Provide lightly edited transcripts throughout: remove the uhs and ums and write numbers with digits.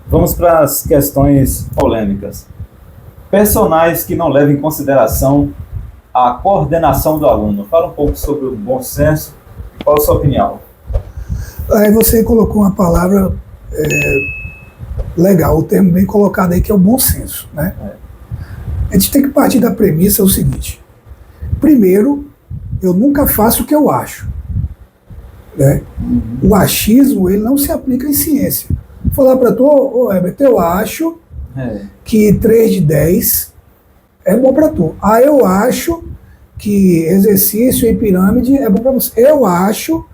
Vamos para as questões polêmicas. Personagens que não levam em consideração a coordenação do aluno. Fala um pouco sobre o bom senso. Qual a sua opinião? Aí você colocou uma palavra legal, o termo bem colocado aí, que é o bom senso, né? A gente tem que partir da premissa o seguinte. Primeiro, eu nunca faço o que eu acho, né? O achismo, ele não se aplica em ciência. Vou falar para tu, Herbert, eu acho que 3 de 10 é bom para tu. Eu acho que exercício em pirâmide é bom para você. Eu acho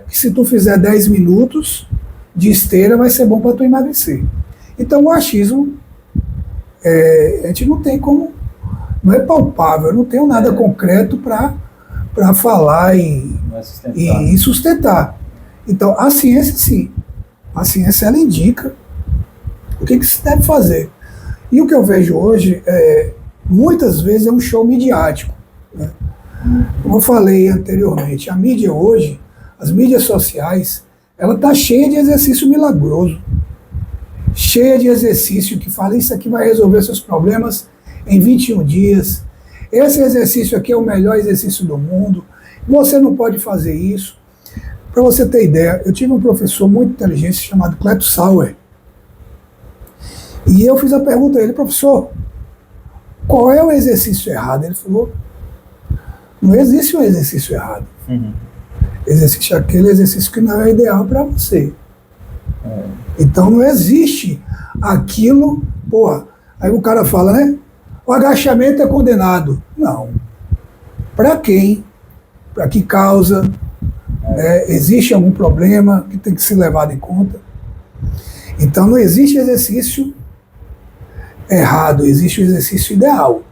que se tu fizer 10 minutos de esteira vai ser bom para tu emagrecer. Então o achismo, a gente não tem como, não é palpável, eu não tenho nada concreto para falar e sustentar. Então a ciência sim, a ciência ela indica o que se deve fazer. E o que eu vejo hoje, muitas vezes é um show midiático, né? Como eu falei anteriormente, a mídia hoje, as mídias sociais, ela está cheia de exercício milagroso, cheia de exercício que fala isso aqui vai resolver seus problemas em 21 dias, esse exercício aqui é o melhor exercício do mundo, você não pode fazer isso. Para você ter ideia, eu tive um professor muito inteligente chamado Cleto Sauer, e eu fiz a pergunta a ele: professor, qual é o exercício errado? Ele falou: não existe um exercício errado. Existe aquele exercício que não é ideal para você. Então não existe aquilo, aí o cara fala, né? O agachamento é condenado. Não. Para quem? Para que causa? Existe algum problema que tem que ser levado em conta? Então não existe exercício errado, existe o exercício ideal.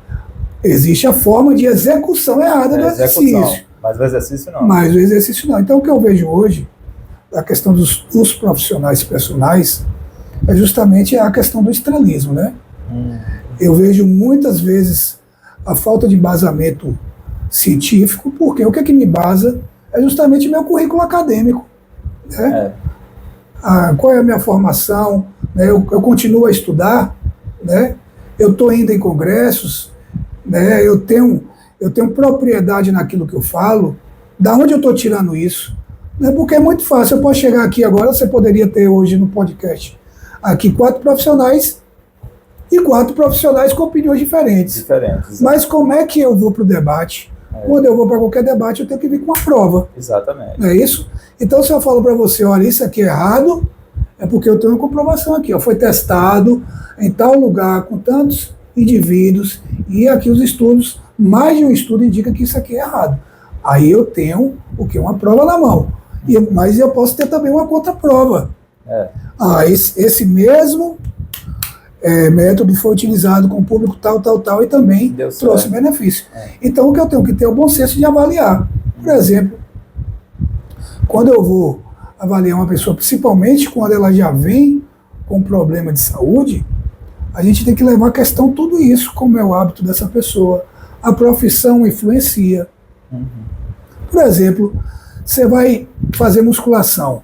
Existe a forma de execução errada do exercício. Mas o exercício não. Mas o exercício não. Então o que eu vejo hoje, a questão dos profissionais personais, é justamente a questão do estrelismo, né? Eu vejo muitas vezes a falta de embasamento científico, porque o que me basa é justamente meu currículo acadêmico, né? Qual é a minha formação, né? Eu continuo a estudar, né? Eu estou indo em congressos, né? Eu tenho propriedade naquilo que eu falo. Da onde eu estou tirando isso? Né? Porque é muito fácil, eu posso chegar aqui agora, você poderia ter hoje no podcast aqui 4 profissionais e 4 profissionais com opiniões diferentes. Mas como é que eu vou para o debate? Quando eu vou para qualquer debate, eu tenho que vir com uma prova. Exatamente. Não é isso? Então, se eu falo para você, olha, isso aqui é errado, é porque eu tenho uma comprovação aqui. Foi testado em tal lugar com tantos indivíduos e aqui os estudos, mais de um estudo indica que isso aqui é errado. Aí eu tenho uma prova na mão. Mas eu posso ter também uma contraprova. Esse mesmo método foi utilizado com o público tal, e também trouxe benefício. Então o que eu tenho que ter é o bom senso de avaliar. Por exemplo, quando eu vou avaliar uma pessoa, principalmente quando ela já vem com problema de saúde, a gente tem que levar a questão tudo isso, como é o hábito dessa pessoa. A profissão influencia. Por exemplo, você vai fazer musculação,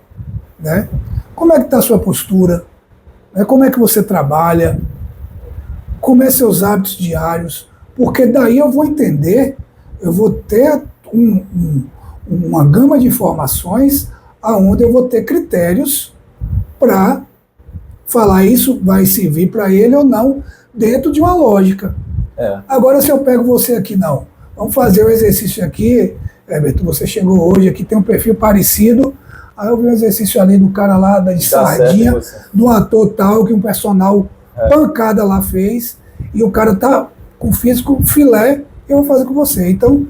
né? Como é que está a sua postura? Como é que você trabalha? Como é seus hábitos diários? Porque daí eu vou entender, eu vou ter uma gama de informações aonde eu vou ter critérios para falar isso vai servir para ele ou não, dentro de uma lógica. Agora, se eu pego você aqui, não, vamos fazer o exercício aqui, Herbert, você chegou hoje aqui, tem um perfil parecido, aí eu vi um exercício ali do cara lá, de sardinha, do ator tal, que um personal pancada lá fez, e o cara tá com físico filé, eu vou fazer com você. Então,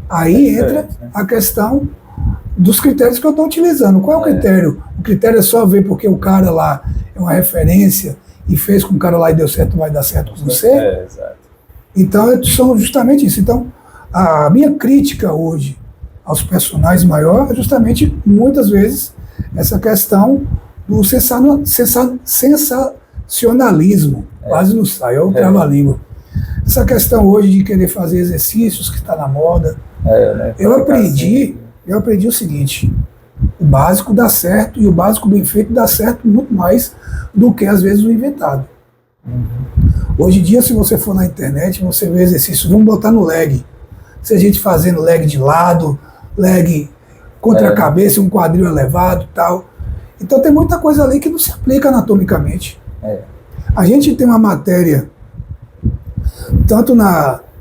aí entra a questão dos critérios que eu estou utilizando. Qual é o critério? O critério é só ver porque o cara lá é uma referência e fez com o cara lá e deu certo, vai dar certo com você? Então, são justamente isso. Então, a minha crítica hoje aos personagens maior é justamente, muitas vezes, essa questão do sensacionalismo. Quase não sai, eu travo a língua. Essa questão hoje de querer fazer exercícios, que está na moda. Eu aprendi o seguinte: O básico dá certo, e o básico bem feito dá certo muito mais do que, às vezes, o inventado. Hoje em dia, se você for na internet, você vê exercícios, vamos botar no leg. Se a gente fazendo leg de lado, leg contra a cabeça, um quadril elevado e tal. Então tem muita coisa ali que não se aplica anatomicamente. A gente tem uma matéria, tanto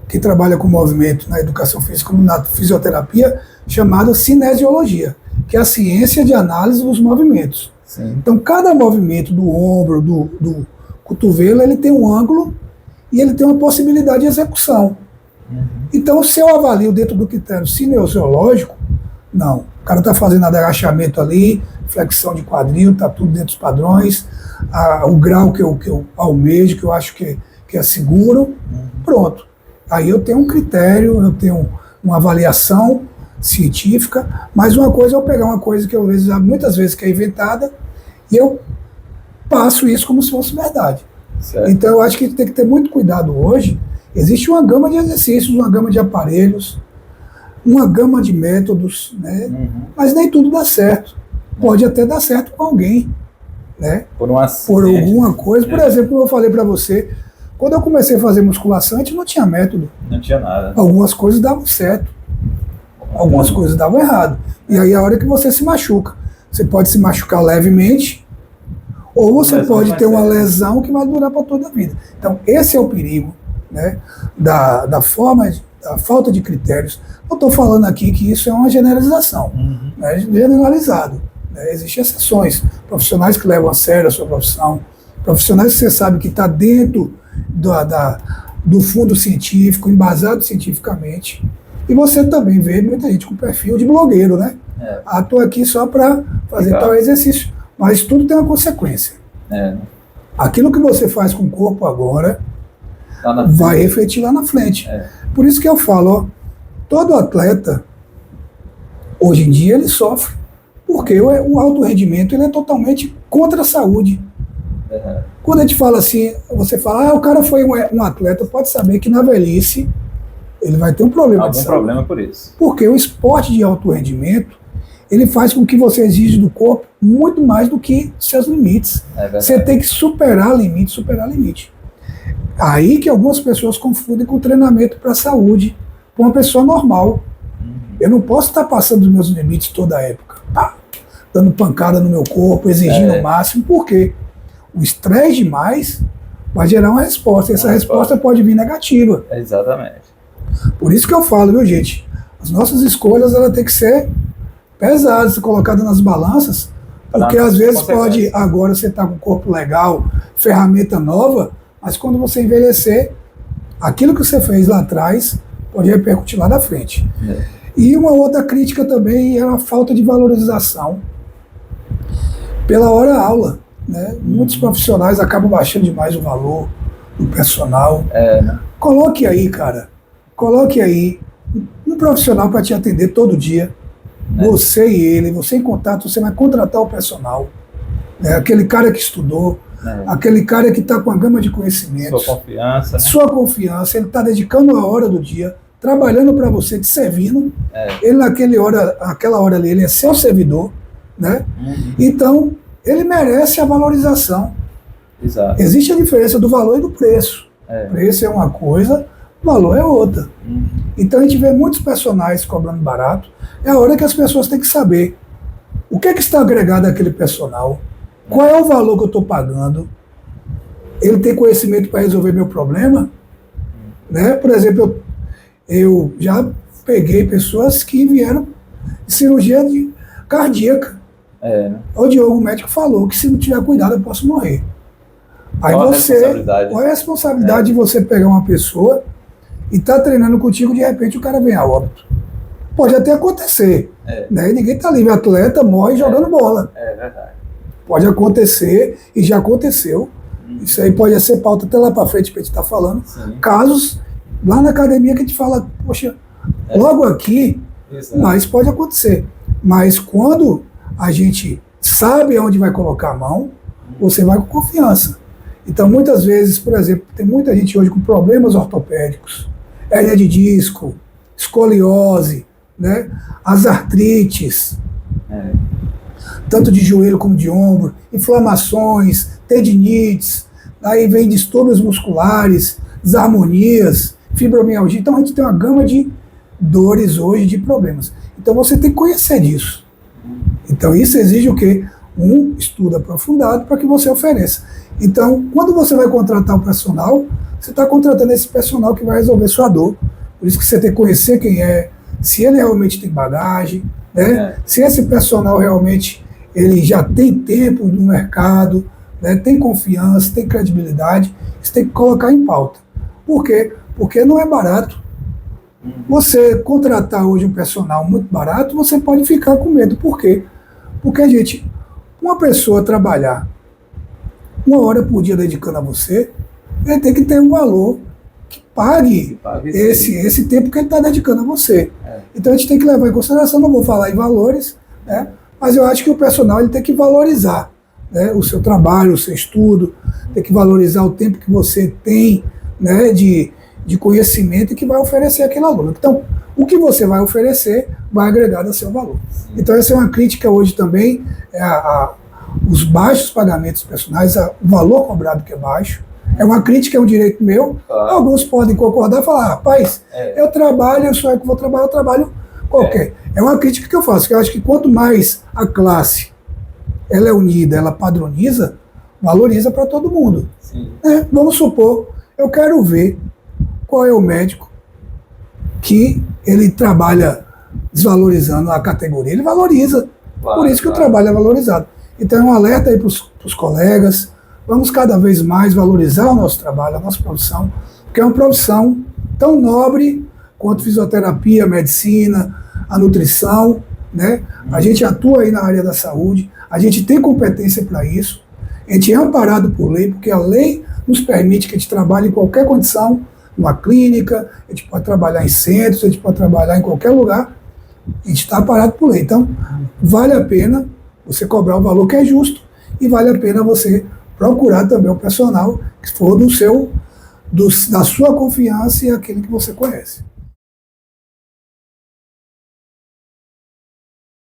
que trabalha com movimento na educação física como na fisioterapia, chamada cinesiologia, que é a ciência de análise dos movimentos. Sim. Então cada movimento do ombro, do cotovelo, ele tem um ângulo e ele tem uma possibilidade de execução. Então, se eu avalio dentro do critério cinesiológico, não. O cara está fazendo agachamento ali, flexão de quadril, está tudo dentro dos padrões, o grau que eu almejo, que eu acho que é seguro, pronto. Aí eu tenho um critério, eu tenho uma avaliação científica, mas uma coisa é eu pegar uma coisa que eu vejo muitas vezes que é inventada e eu passo isso como se fosse verdade. Certo. Então eu acho que tem que ter muito cuidado hoje. Existe uma gama de exercícios, uma gama de aparelhos, uma gama de métodos, né? Mas nem tudo dá certo. Pode até dar certo com alguém, né? Por alguma coisa. Por exemplo, como eu falei para você, quando eu comecei a fazer musculação, a gente não tinha método. Não tinha nada. Algumas coisas davam certo, algumas coisas davam errado. E aí é a hora que você se machuca. Você pode se machucar levemente, ou você pode ter uma lesão que vai durar para toda a vida. Então, esse é o perigo, né, da falta de critérios. Eu estou falando aqui que isso é uma generalização, né, generalizado. Né, existem exceções, profissionais que levam a sério a sua profissão, profissionais que você sabe que está dentro do fundo científico, embasado cientificamente. E você também vê muita gente com perfil de blogueiro, né? Estou aqui só para fazer tal exercício. Mas tudo tem uma consequência. Aquilo que você faz com o corpo agora vai refletir lá na frente. Por isso que eu falo, ó, todo atleta, hoje em dia, ele sofre. Porque o alto rendimento ele é totalmente contra a saúde. Quando a gente fala assim, você fala, o cara foi um atleta, pode saber que na velhice ele vai ter um problema de saúde. Algum problema por isso. Porque o esporte de alto rendimento, ele faz com que você exija do corpo muito mais do que seus limites. Você tem que superar limite. Aí que algumas pessoas confundem com treinamento para a saúde, para uma pessoa normal. Eu não posso estar passando os meus limites toda a época, dando pancada no meu corpo, exigindo o máximo, porque o estresse demais vai gerar uma resposta, e essa resposta pode vir negativa. Exatamente. Por isso que eu falo, viu, gente? As nossas escolhas, ela tem que ser pesadas, colocadas nas balanças, porque às vezes pode, agora você está com o corpo legal, ferramenta nova, mas quando você envelhecer, aquilo que você fez lá atrás pode repercutir lá na frente. E uma outra crítica também é a falta de valorização pela hora-aula. Né? Muitos profissionais acabam baixando demais o valor do personal. Coloque aí, cara, um profissional para te atender todo dia. Você e ele, você em contato, você vai contratar o personal. Aquele cara que estudou, aquele cara que está com a gama de conhecimentos. Sua confiança. Né? Sua confiança, ele está dedicando a hora do dia, trabalhando para você, te servindo. Ele aquela hora ali, ele é seu servidor. Né? Então, ele merece a valorização. Exato. Existe a diferença do valor e do preço. Preço é uma coisa, valor é outra. Então a gente vê muitos personagens cobrando barato. É a hora que as pessoas têm que saber o que está agregado àquele personal, qual é o valor que eu estou pagando, ele tem conhecimento para resolver meu problema. Né? Por exemplo, eu já peguei pessoas que vieram de cirurgia cardíaca. O Diogo, o médico, falou que se não tiver cuidado eu posso morrer. Aí qual é a responsabilidade de você pegar uma pessoa e tá treinando contigo, de repente o cara vem a óbito? Pode até acontecer. Né? E ninguém tá livre. Atleta morre jogando bola. É verdade. Pode acontecer, e já aconteceu. Isso aí pode ser pauta até lá para frente pra gente estar falando. Casos lá na academia que a gente fala, poxa, logo aqui, mas pode acontecer. Mas quando a gente sabe aonde vai colocar a mão, você vai com confiança. Então, muitas vezes, por exemplo, tem muita gente hoje com problemas ortopédicos, hérnia de disco, escoliose, né? As artrites. tanto de joelho como de ombro, inflamações, tendinites, aí vem distúrbios musculares, desarmonias, fibromialgia. Então a gente tem uma gama de dores hoje, de problemas. Então você tem que conhecer disso. Então isso exige o quê? Um estudo aprofundado para que você ofereça. Então, quando você vai contratar um personal, você está contratando esse personal que vai resolver sua dor. Por isso que você tem que conhecer quem é, se ele realmente tem bagagem, né? Se esse personal realmente ele já tem tempo no mercado, né? Tem confiança, tem credibilidade, você tem que colocar em pauta. Por quê? Porque não é barato. Você contratar hoje um personal muito barato, você pode ficar com medo. Por quê? Porque, gente, uma pessoa trabalhar 1 hora por dia dedicando a você, ele tem que ter um valor que pague esse tempo que ele está dedicando a você. Então a gente tem que levar em consideração, não vou falar em valores, né, mas eu acho que o personal ele tem que valorizar, né, o seu trabalho, o seu estudo, tem que valorizar o tempo que você tem, né, de conhecimento e que vai oferecer àquele aluno. Então, o que você vai oferecer vai agregar a seu valor. Então essa é uma crítica hoje também, os baixos pagamentos personais, o valor cobrado que é baixo. É uma crítica, é um direito meu. Alguns podem concordar e falar, rapaz, eu trabalho, eu sou eu que vou trabalhar, eu trabalho qualquer. É uma crítica que eu faço, que eu acho que quanto mais a classe ela é unida, ela padroniza, valoriza para todo mundo. Vamos supor, eu quero ver qual é o médico que ele trabalha desvalorizando a categoria, ele valoriza. Por isso que o trabalho é valorizado. Então é um alerta aí para os colegas, vamos cada vez mais valorizar o nosso trabalho, a nossa profissão, porque é uma profissão tão nobre quanto fisioterapia, medicina, a nutrição, né? A gente atua aí na área da saúde, a gente tem competência para isso, a gente é amparado por lei, porque a lei nos permite que a gente trabalhe em qualquer condição, numa clínica, a gente pode trabalhar em centros, a gente pode trabalhar em qualquer lugar, a gente está amparado por lei. Então, vale a pena você cobrar o valor que é justo e vale a pena você procurar também o personal que for da sua confiança e aquele que você conhece.